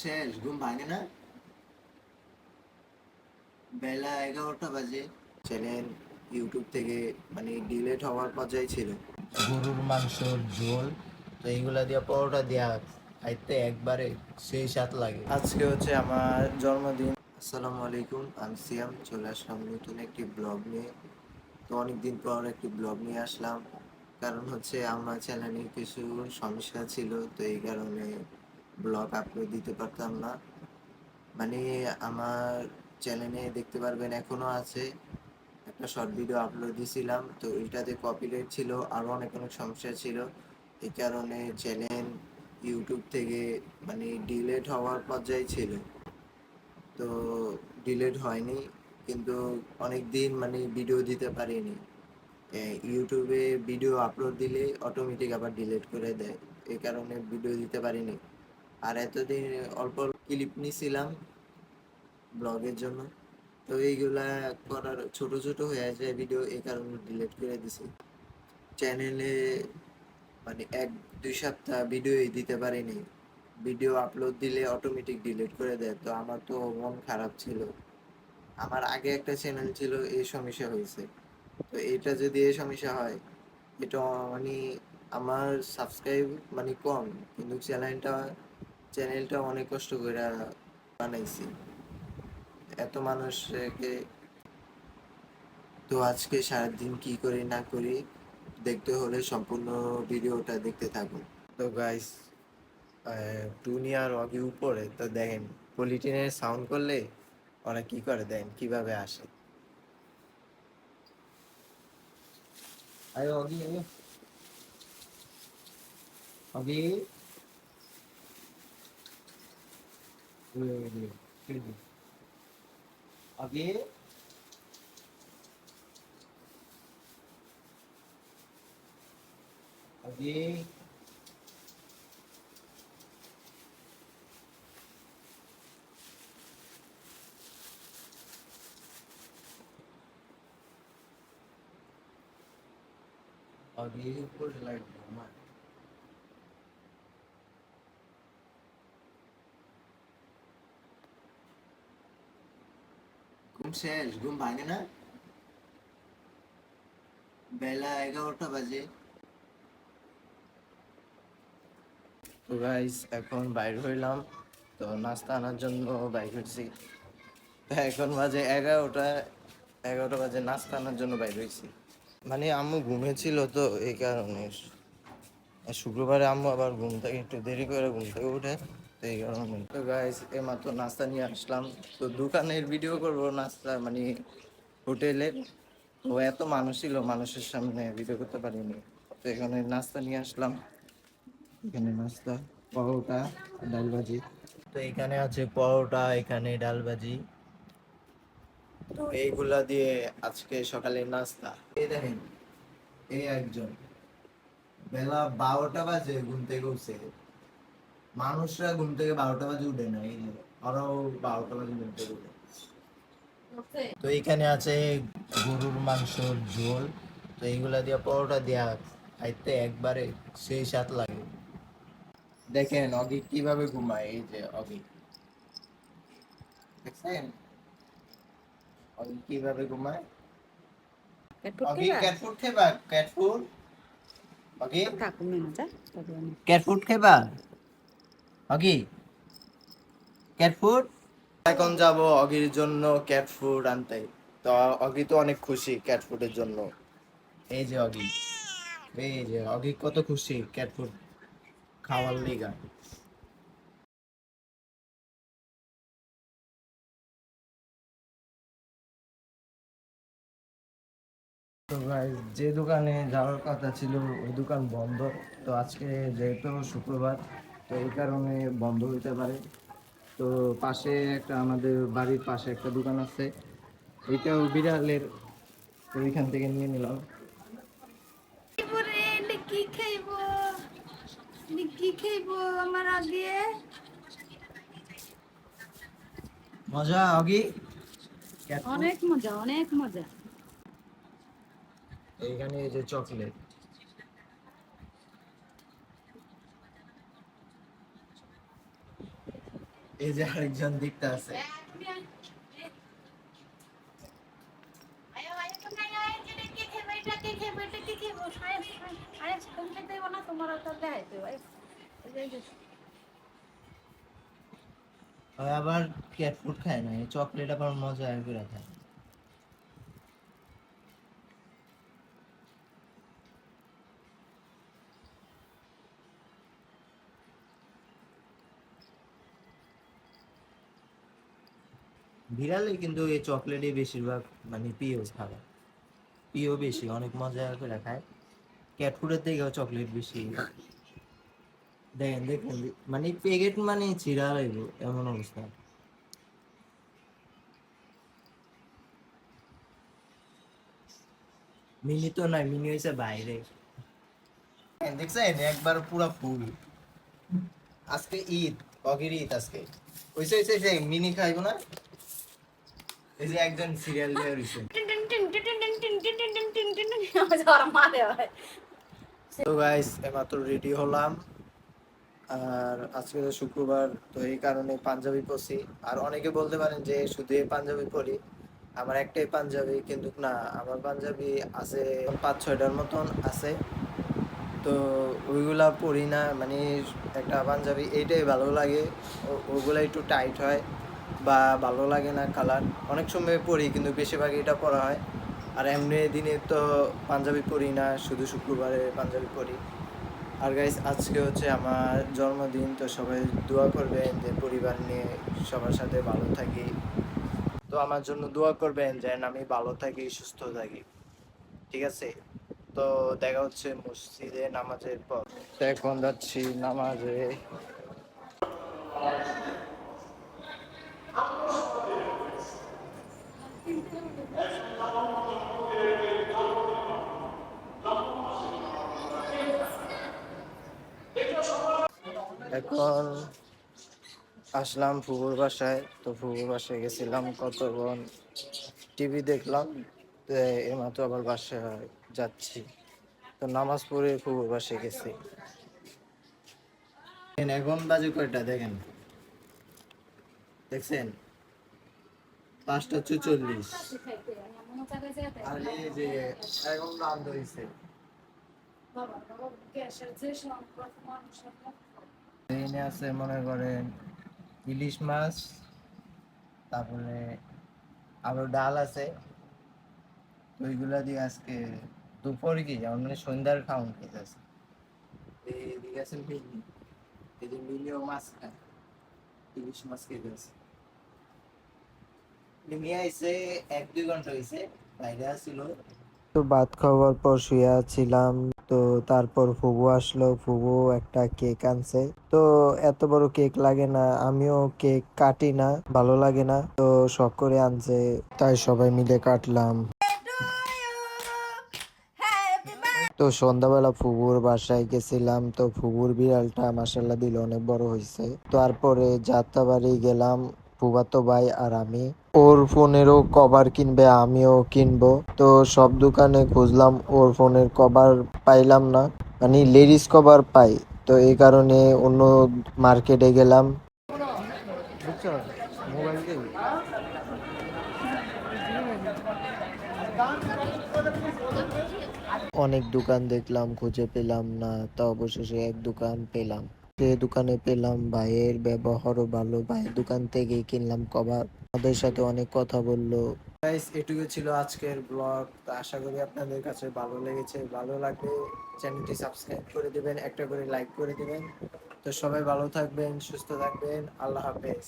শেষ, ঘুম ভাঙে না। বেলা 11টা বাজে। চ্যানেল ইউটিউব থেকে মানে ডিলেট হওয়ার পর্যায়ে ছিল। গরুর মাংসর ঝোল, তো এইগুলা দিয়ে পরোটা দেওয়া খাইতে একবারে সেই স্বাদ লাগে। আজকে হচ্ছে আমার জন্মদিন। আসসালামু আলাইকুম, আমি সিয়াম। চলে আসলাম নতুন একটি ব্লগ নিয়ে। তো অনেকদিন পর একটি ব্লগ নিয়ে আসলাম, কারণ হচ্ছে আমার চ্যানেলে কিছু সমস্যা ছিল, তো এই কারণে ব্লগ আপলোড দিতে পারতাম না। মানে আমার চ্যানেলে দেখতে পারবেন এখনো আছে, একটা শর্ট ভিডিও আপলোড দিয়েছিলাম, তো এটাতে কপিরাইট ছিল, আরও অনেক অনেক সমস্যা ছিল। এই কারণে চ্যানেল ইউটিউব থেকে মানে ডিলেট হওয়ার পর্যায়ে ছিল। তো ডিলেট হয়নি, কিন্তু অনেক দিন মানে ভিডিও দিতে পারিনি। ইউটিউবে ভিডিও আপলোড দিলে অটোমেটিক আবার ডিলিট করে দেয়, এই কারণে ভিডিও দিতে পারিনি। আর এতদিন অল্প ক্লিপ নিছিলাম ব্লগের জন্য, তো এইগুলা করার ছোট ছোট হয়ে যায় ভিডিও, এই কারণে ডিলিট করে দিছি। চ্যানেলে মানে 1-2 সপ্তাহ ভিডিওই দিতে পারিনি, ভিডিও আপলোড দিলে অটোমেটিক ডিলিট করে দেয়। তো আমার তো মন খারাপ ছিল। আমার আগে একটা চ্যানেল ছিল, এই সমস্যা হয়েছে। তো এটা যদি এই সমস্যা হয়, এটা মানে আমার সাবস্ক্রাইব মানে কম, কিন্তু চ্যানেলটা অনেক কষ্ট করে বানাইছি এত মানুষকে। তো আজকে সারাদিন কি করি না করি দেখতে হলে সম্পূর্ণ ভিডিওটা দেখতে থাকুন। তো গাইস, টুনি আর অগি উপরে, তো দেখেন পলিটিনের সাউন্ড করলে ওরা কি করে, দেন কিভাবে আসে। আরে অগি, অগি, অগি, অগি, অগি উপরে লাইট আমার। ঘুম শেষ, ঘুম ভাঙে না। বেলা 11টা বাজে। তো গাইস, এখন বাইর হইলাম, তো নাস্তা আনার জন্য বাইর হয়েছি। তো এখন বাজে 11টা, 11টা বাজে নাস্তা আনার জন্য বাইর হয়েছি। মানে আম্মু ঘুমিয়েছিল, তো এই কারণে। আর শুক্রবারে আম্মু আবার ঘুম থেকে একটু দেরি করে ঘুম থেকে উঠে, তো এই কারণে। তো গাইস, এইমাত্র নাস্তা নিয়ে আসলাম। তো দোকানের ভিডিও করব, নাস্তা মানে হোটেলের। তো এত মানুষ ছিল, মানুষের সামনে ভিডিও করতে পারিনি। তো এখানে নাস্তা নিয়ে আসলাম। এখানে নাস্তা পরোটা, ডাল ভাজি। তো এখানে আছে পরোটা, এখানে ডাল ভাজি। তো এইগুলা দিয়ে আজকে সকালে নাস্তা। এই দেখেন, এই একজন বেলা 12টা বাজে ঘুম থেকে উঠছে। মানুষরা ঘুম থেকে 12টা বাজে উঠে না, এই যে ওরাও 12টা বাজে ঘুম থেকে উঠে। তো এখানে আছে গরুর মাংসর ঝোল, তো এইগুলা দিয়ে পরোটা দেওয়া খাইতে একবারে সেই স্বাদ লাগে। দেখেন অগি কিভাবে ঘুমায়, এই যে অগি, দেখছেন অগি কিভাবে ঘুমায়। অগি cat food খেবা, cat food. অগি cat food খেবা, অগি cat food. এখন যাব অগির জন্য ক্যাট ফুড আনতে। তো অগি তো অনেক খুশি ক্যাট ফুডের জন্য। এই যে অগি, এই যে অগি কত খুশি ক্যাট ফুড খাওয়ার লিগা। তো guys, যে দোকানে যাওয়ার কথা ছিল ওই দোকান বন্ধ। তো আজকে যেহেতু শুক্রবার, তো এই কারণে বন্ধ হইতে পারে। তো পাশে একটা, আমাদের বাড়ির পাশে একটা দোকান আছে, এটাও বিড়ালের, তো ওইখান থেকে নিয়ে নিলাম। আমার আগে মজা অগি, অনেক মজা, অনেক মজা। এইখানে এই যে চকলেট। এই যে আরেকজন দেখতে আছে। ওই আবার ক্যাট ফুড খায় না, এই চকলেট আবার মজা করে খায়। বিড়ালে কিন্তু এই চকলেটই বেশিরভাগ মানে প্রিয় খাবার, প্রিয় বেশি, অনেক মজা করে খায়। ক্যাট ফুডের থেকেও চকলেট বেশি। দেখেন দেখেন, মানে প্যাকেট মানে ছিঁড়া লাগবে এমন অবস্থা। মিনি তো নয়, মিনি হয়েছে বাইরে। দেখছেন একবার পুরা ফুল। আজকে ঈদ, অগির ঈদ আজকে। ওইসে ওইসে যে মিনি খাইবো না, এই যে একজন সিরিয়াল দিয়ে রয়েছে। তো গাইস এইমাত্র রেডি হলাম, আর আজকে তো শুক্রবার, তো এই কারণে পাঞ্জাবি পরছি। আর অনেকে বলতে পারেন যে শুধু এই পাঞ্জাবি পরি, আমার একটাই পাঞ্জাবি, কিন্তু না, আমার পাঞ্জাবি আছে 5-6টার মতন আছে। তো ওইগুলা পরি না, মানে একটা পাঞ্জাবি এইটাই ভালো লাগে, ওগুলা একটু টাইট হয় বা ভালো লাগে না কালার, অনেক সময় পরি কিন্তু বেশিরভাগ এটা পরা হয়। আর এমনি দিনে তো পাঞ্জাবি পরি না, শুধু শুক্রবারে পাঞ্জাবি পরি। আর গাইস আজকে হচ্ছে আমার জন্মদিন, তো সবাই দোয়া করবেন যে পরিবার নিয়ে সবার সাথে ভালো থাকি। তো আমার জন্য দোয়া করবেন যেন আমি ভালো থাকি, সুস্থ থাকি, ঠিক আছে? তো দেখা হচ্ছে মসজিদে নামাজের পর। তো এখন যাচ্ছি নামাজে। এখন আসলাম ফুফুর বাসায়, তো ফুফুর বাসায় গেছিলাম কতক্ষণ, টিভি দেখলাম, তো এইমাত্র আবার বাসায় যাচ্ছি। তো নামাজ পড়ে ফুফুর বাসায় গেছি। এখন বাজে কয়টা দেখেন, দেখছেন 5:44। আর এই যে এখন রাত হয়েছে। এখানে আছে মনে করেন ইলিশ মাছ, তারপরে আরো ডাল আছে। তো ওইগুলা দিয়ে আজকে দুপুরে কি যেমন মানে সন্ধ্যার খাওয়ান খেতে আছে। এদিকে আছে মিলি, এই যে মিলিও মাছ খায়, ইলিশ মাছ খেতে আছে। মিমি আইছে 1-2 ঘন্টা হয়েছে, বাইরে আসছিল। তো ভাত খাওয়ার পর শুয়ে ছিলাম, তো তারপর ফুবু আসলো, ফুবু একটা কেক আনছে। তো এত বড় কেক লাগে না, আমিও কেক কাটি না, ভালো লাগে না, তো শখ করে আনছে, তাই সবাই মিলে কাটলাম। তো সন্ধ্যাবেলা ফুবুর বাসায় গেছিলাম, তো ফুবুর বিড়ালটা মাশাআল্লাহ দিল অনেক বড় হয়েছে। তারপরে যাত্রাবাড়ি গেলাম, ফুফাতো ভাই আর আমি। ওর ফোনেরও কভার কিনবে, আমিও কিনবো। তো সব দোকানে খুঁজলাম, ওর ফোনের কভার পাইলাম না, মানে লেডিস কভার পাই। তো এই কারণে অন্য মার্কেটে গেলাম। বুঝছো, মোবাইল অনেক দোকান দেখলাম, খুঁজে পেলাম না, তা অবশেষে এক দোকান পেলাম। সে দোকানে পেলাম, ভাইয়ের ব্যবহারও ভালো, ভাইয়ের দোকান থেকেই কিনলাম কভার। আমাদের সাথে অনেক কথা বললো। গাইস এটুকু ছিল আজকের ব্লগ, তো আশা করি আপনাদের কাছে ভালো লেগেছে। ভালো লাগলে চ্যানেলটি সাবস্ক্রাইব করে দিবেন, একটা করে লাইক করে দিবেন। তো সবাই ভালো থাকবেন, সুস্থ থাকবেন, আল্লাহ হাফেজ।